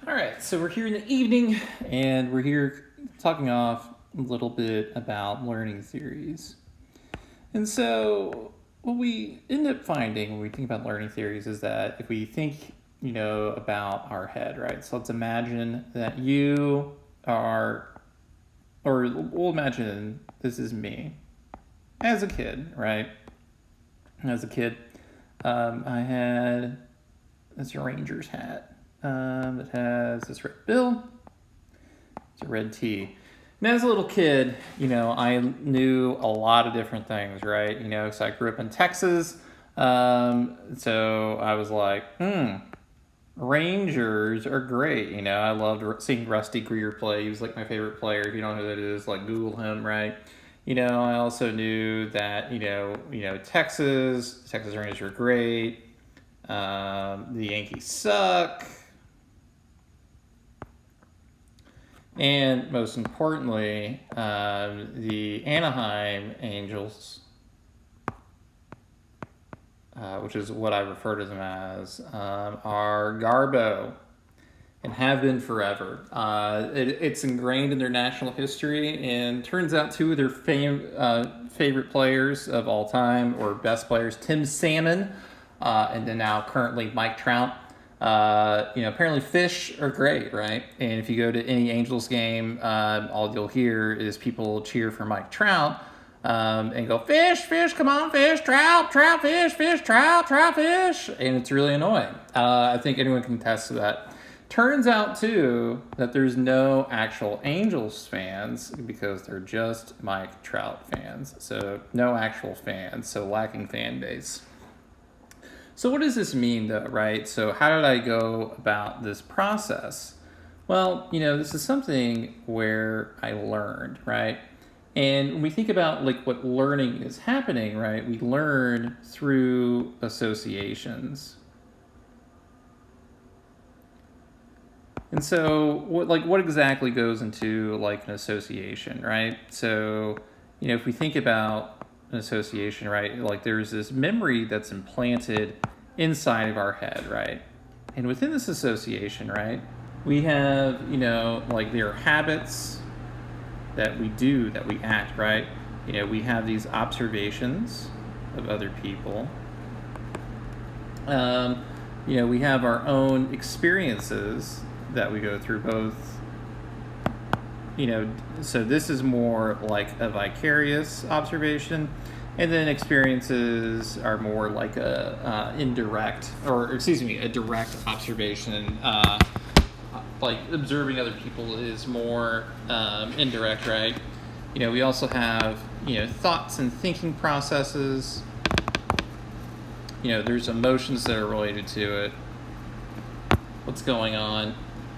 All right, so we're here in the evening, and we're here talking off a little bit about learning theories. And so, what we end up finding when we think about learning theories is that if we think, about our head, right? So let's imagine that you are, or we'll imagine this is me as a kid, right? As a kid, I had this Rangers hat that has this red bill. It's a red tee. And as a little kid, I knew a lot of different things, right? Because I grew up in Texas. So I was like, Rangers are great. I loved seeing Rusty Greer play. He was like my favorite player. If you don't know who that is, like Google him, right? I also knew that, Texas Rangers were great. The Yankees suck. And most importantly, the Anaheim Angels, which is what I refer to them as, are Garbo and have been forever. It's ingrained in their national history, and turns out two of their favorite players of all time, or best players, Tim Salmon, and then now currently Mike Trout. Apparently fish are great, right? And if you go to any Angels game, all you'll hear is people cheer for Mike Trout and go, fish, come on, fish, trout, fish, trout, fish. And it's really annoying. I think anyone can attest to that. Turns out, too, that there's no actual Angels fans because they're just Mike Trout fans. So no actual fans, so lacking fan base. So what does this mean, though, right? So how did I go about this process? Well, this is something where I learned, right? And when we think about what learning is happening, right? We learn through associations. And so what exactly goes into an association, right? So, if we think about an association, right? There's this memory that's implanted inside of our head, right? And within this association, right, we have, there are habits that we do, that we act, right? We have these observations of other people. We have our own experiences that we go through both, so this is more like a vicarious observation, and then experiences are more like a direct observation. Like observing other people is more indirect, right? We also have, thoughts and thinking processes. There's emotions that are related to it. What's going on?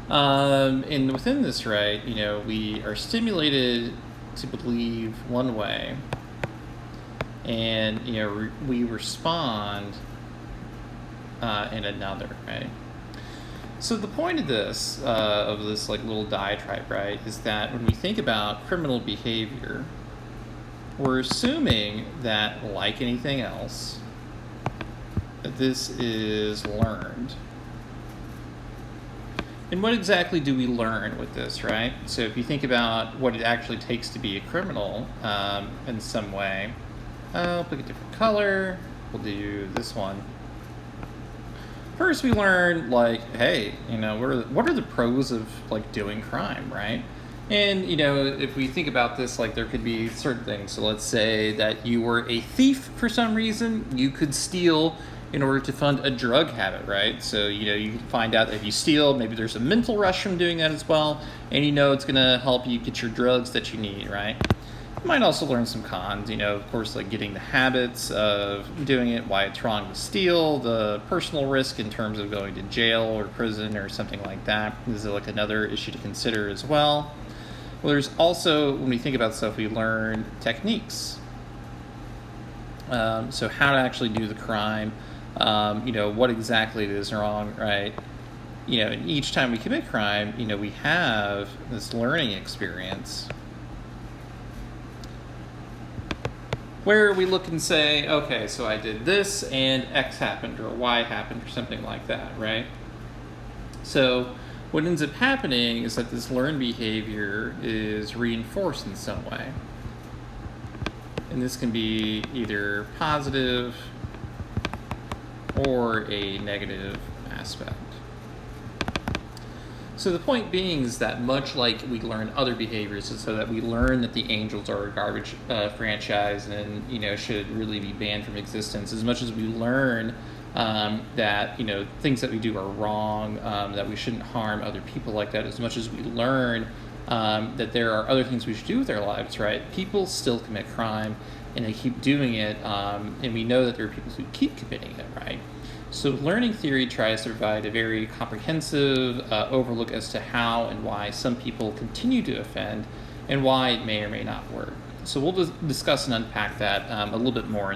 And within this, right, we are stimulated to believe one way, and we respond in another, right? So the point of this little diatribe, right, is that when we think about criminal behavior, we're assuming that, like anything else, that this is learned. And what exactly do we learn with this, right? So if you think about what it actually takes to be a criminal in some way, I'll pick a different color. We'll do this one. First, we learn, hey, what are the pros of, doing crime, right? And, if we think about this, there could be certain things. So let's say that you were a thief for some reason. You could steal in order to fund a drug habit, right? So, you can find out that if you steal, maybe there's a mental rush from doing that as well, and it's going to help you get your drugs that you need, right? You might also learn some cons, of course, getting the habits of doing it, why it's wrong to steal, the personal risk in terms of going to jail or prison or something like that. This is another issue to consider as well. Well, there's also, when we think about stuff, we learn techniques. So how to actually do the crime, what exactly is wrong, right? And each time we commit crime, we have this learning experience where we look and say, okay, so I did this and X happened or Y happened or something like that, right? So what ends up happening is that this learned behavior is reinforced in some way. And this can be either positive or a negative aspect. So the point being is that much like we learn other behaviors, so that we learn that the Angels are a garbage franchise and should really be banned from existence, as much as we learn that things that we do are wrong, that we shouldn't harm other people like that, as much as we learn that there are other things we should do with our lives, right? People still commit crime and they keep doing it, and we know that there are people who keep committing it, right? So learning theory tries to provide a very comprehensive overlook as to how and why some people continue to offend and why it may or may not work. So we'll discuss and unpack that a little bit more